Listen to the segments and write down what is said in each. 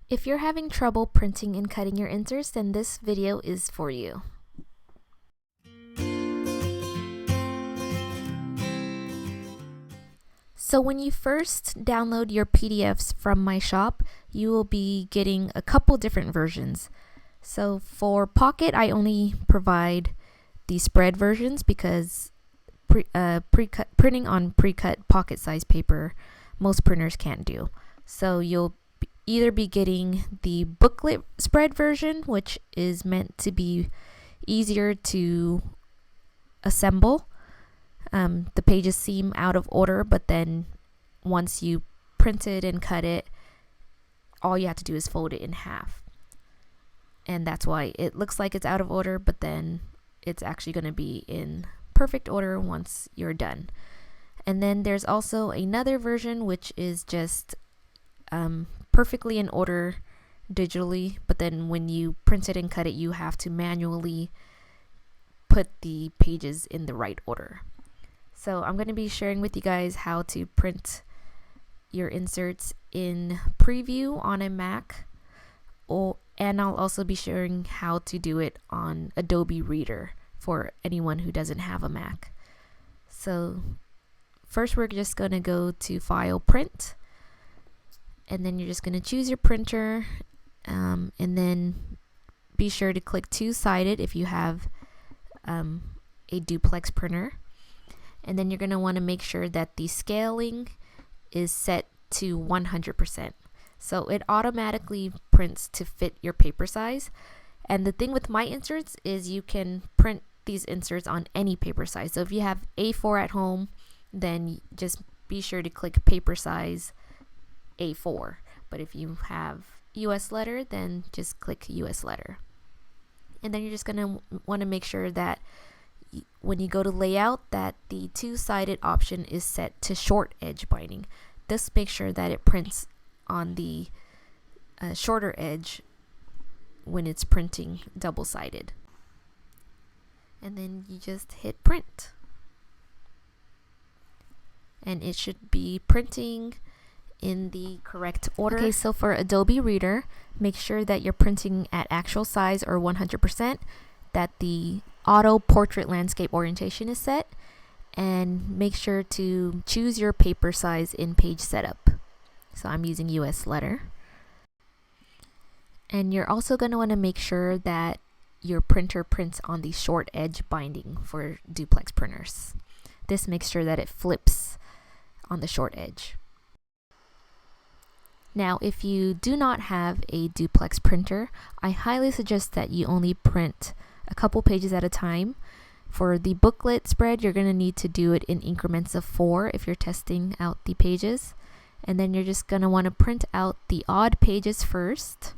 If you're having trouble printing and cutting your inserts, then this video is for you. So when you first download your PDFs from my shop, you will be getting a couple different versions. So for Pocket, I only provide the spread versions because printing on pre-cut pocket size paper, most printers can't do. So you'll either be getting the booklet spread version, which is meant to be easier to assemble. The pages seem out of order, but then once you print it and cut it, all you have to do is fold it in half. And that's why it looks like it's out of order, but then it's actually going to be in perfect order once you're done. And then there's also another version which is just perfectly in order digitally, but then when you print it and cut it, you have to manually put the pages in the right order. So I'm going to be sharing with you guys how to print your inserts in Preview on a Mac, and I'll also be sharing how to do it on Adobe Reader for anyone who doesn't have a Mac. So first we're just going to go to File, Print, and then you're just going to choose your printer, and then be sure to click two-sided if you have a DUPLEX printer. And then you're going to want to make sure that the scaling is set to 100%. So it automatically prints to fit your paper size. And the thing with my inserts is you can print these inserts on any paper size. So if you have A4 at home, then just be sure to click paper size A4. But if you have US letter, then just click US letter. And then you're just going to want to make sure that when you go to layout, that the two-sided option is set to short edge binding. This makes sure that it prints on the shorter edge when it's printing double-sided. And then you just hit print. And it should be printing in the correct order. Okay, so for Adobe Reader, make sure that you're printing at actual size or 100%, that the auto portrait landscape orientation is set, and make sure to choose your paper size in page setup. So I'm using US letter. And you're also going to want to make sure that your printer prints on the short edge binding for DUPLEX printers. This makes sure that it flips on the short edge. Now, if you do not have a DUPLEX printer, I highly suggest that you only print a couple pages at a time. For the booklet spread, you're going to need to do it in increments of 4 if you're testing out the pages. And then you're just going to want to print out the odd pages first.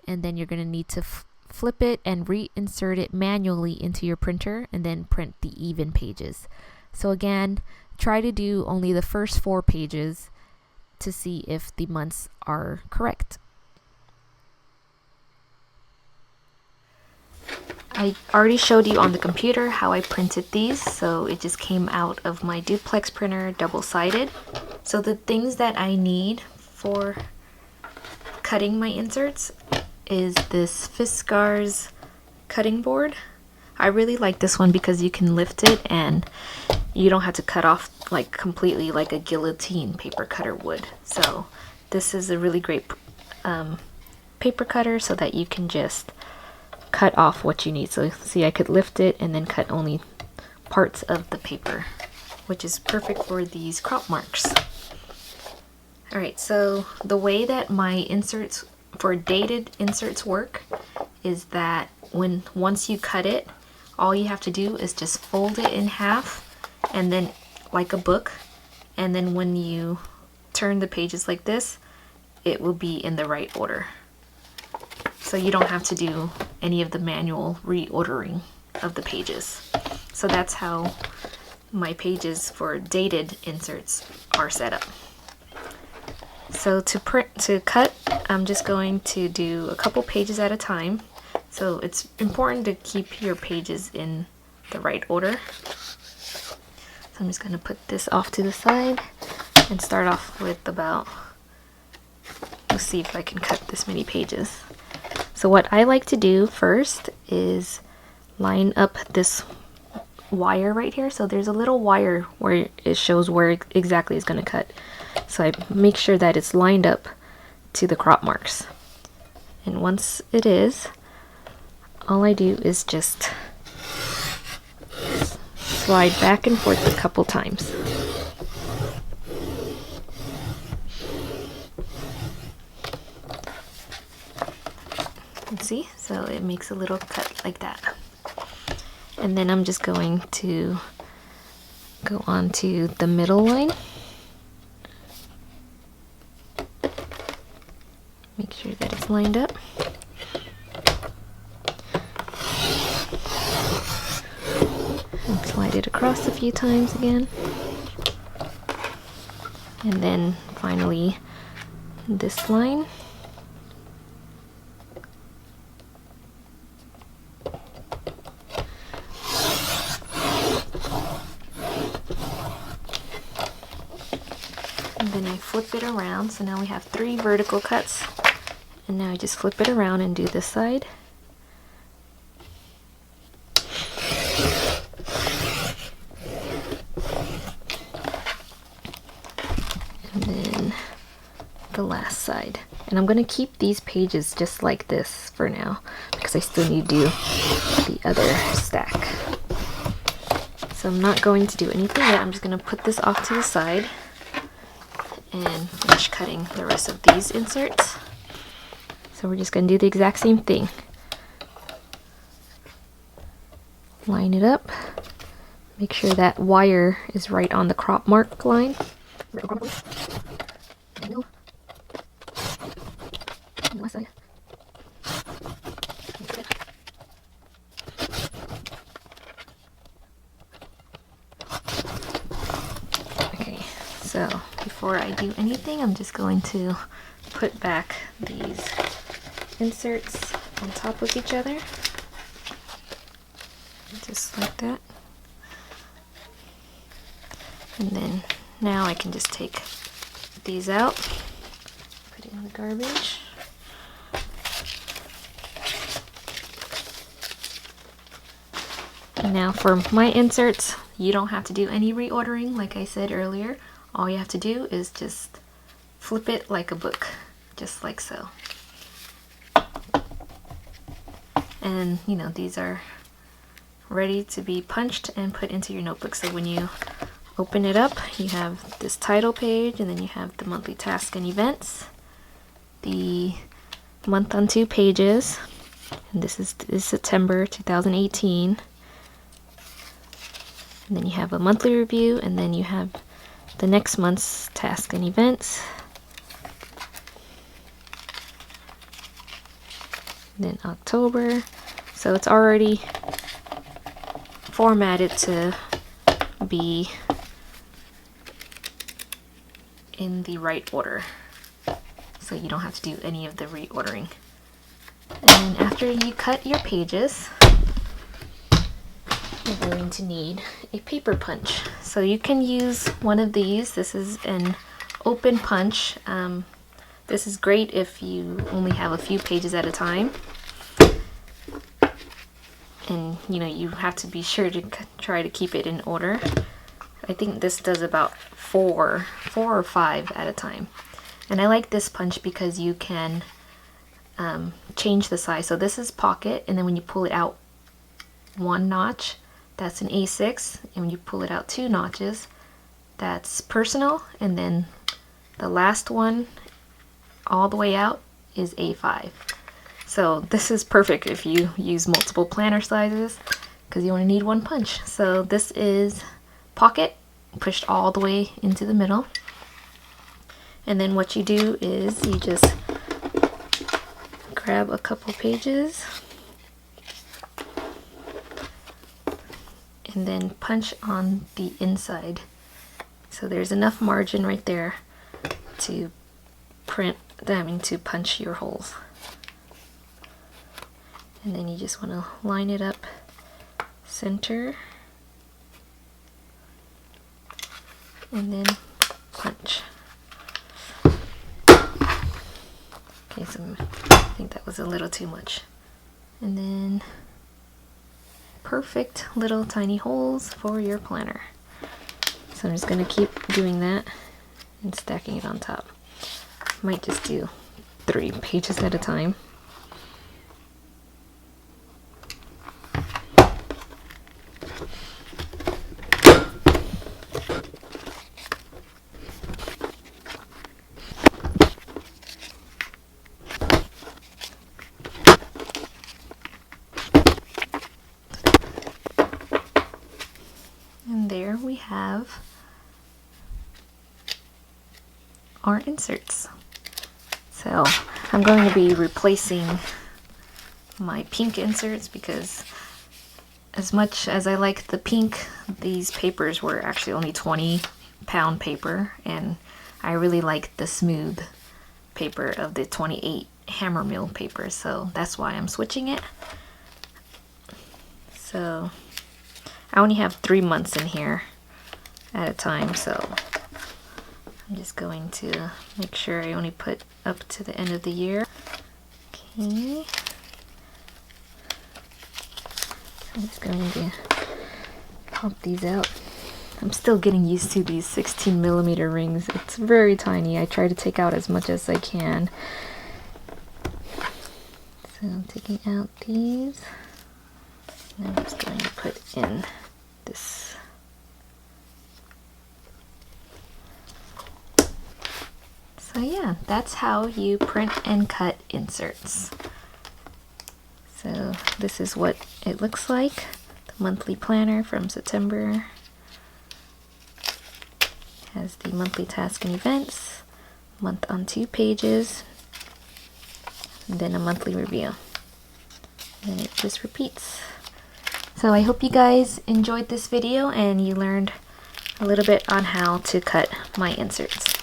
And then you're going to need to flip it and reinsert it manually into your printer and then print the even pages. So again, try to do only the first 4 pages to see if the months are correct. I already showed you on the computer how I printed these, so it just came out of my DUPLEX printer double-sided. So the things that I need for cutting my inserts is this Fiskars cutting board. I really like this one because you can lift it and you don't have to cut off like completely like a guillotine paper cutter would. So this is a really great paper cutter so that you can just cut off what you need. So see, I could lift it and then cut only parts of the paper, which is perfect for these crop marks. Alright, so the way that my inserts for dated inserts work is that once you cut it, all you have to do is just fold it in half and then like a book, and then when you turn the pages like this, it will be in the right order. So you don't have to do any of the manual reordering of the pages. So that's how my pages for dated inserts are set up. So to cut, I'm just going to do a couple pages at a time. So it's important to keep your pages in the right order. So I'm just going to put this off to the side and start off with about the Let's see if I can cut this many pages. So what I like to do first is line up this wire right here. So there's a little wire where it shows where exactly it's going to cut. So I make sure that it's lined up to the crop marks. And once it is, all I do is just slide back and forth a couple times. And see, so it makes a little cut like that. And then I'm just going to go on to the middle line. Make sure that it's lined up. And slide it across a few times again. And then finally this line. And then I flip it around, so now we have 3 vertical cuts. And now I just flip it around and do this side. And then the last side. And I'm going to keep these pages just like this for now, because I still need to do the other stack. So I'm not going to do anything yet. I'm just going to put this off to the side and finish cutting the rest of these inserts. So we're just going to do the exact same thing. Line it up. Make sure that wire is right on the crop mark line. Okay, so before I do anything, I'm just going to put back these inserts on top of each other, just like that. And then now I can just take these out, put it in the garbage. And now for my inserts, you don't have to do any reordering like I said earlier. All you have to do is just flip it like a book, just like so. And you know, these are ready to be punched and put into your notebook. So when you open it up, you have this title page, and then you have the monthly tasks and events, the month on 2 pages, and this is September 2018. And then you have a monthly review, and then you have the next month's tasks and events. And then October. So it's already formatted to be in the right order, so you don't have to do any of the reordering. And then after you cut your pages, you're going to need a paper punch. So you can use one of these. This is an open punch. This is great if you only have a few pages at a time, and you know, you have to be sure to try to keep it in order. I think this does about four or five at a time. And I like this punch because you can change the size. So this is pocket, and then when you pull it out 1 notch, that's an A6, and when you pull it out 2 notches, that's personal, and then the last one all the way out is A5. So this is perfect if you use multiple planner sizes, because you only need 1 punch. So this is pocket, pushed all the way into the middle. And then what you do is you just grab a couple pages and then punch on the inside. So there's enough margin right there to to punch your holes. And then you just want to line it up center and then punch. Okay, so I think that was a little too much. And then perfect little tiny holes for your planner. So I'm just gonna keep doing that and stacking it on top. Might just do 3 pages at a time. And there we have our inserts. So I'm going to be replacing my pink inserts because as much as I like the pink, these papers were actually only 20-pound paper, and I really like the smooth paper of the 28 hammer mill paper, so that's why I'm switching it. So I only have 3 months in here at a time, so I'm just going to make sure I only put up to the end of the year. Okay. I'm just going to pop these out. I'm still getting used to these 16mm rings. It's very tiny. I try to take out as much as I can. So I'm taking out these. And I'm just going to put in this. So yeah, that's how you print and cut inserts. So this is what it looks like, the monthly planner from September. Has the monthly task and events, month on 2 pages, and then a monthly review. And it just repeats. So I hope you guys enjoyed this video and you learned a little bit on how to cut my inserts.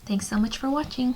Thanks so much for watching.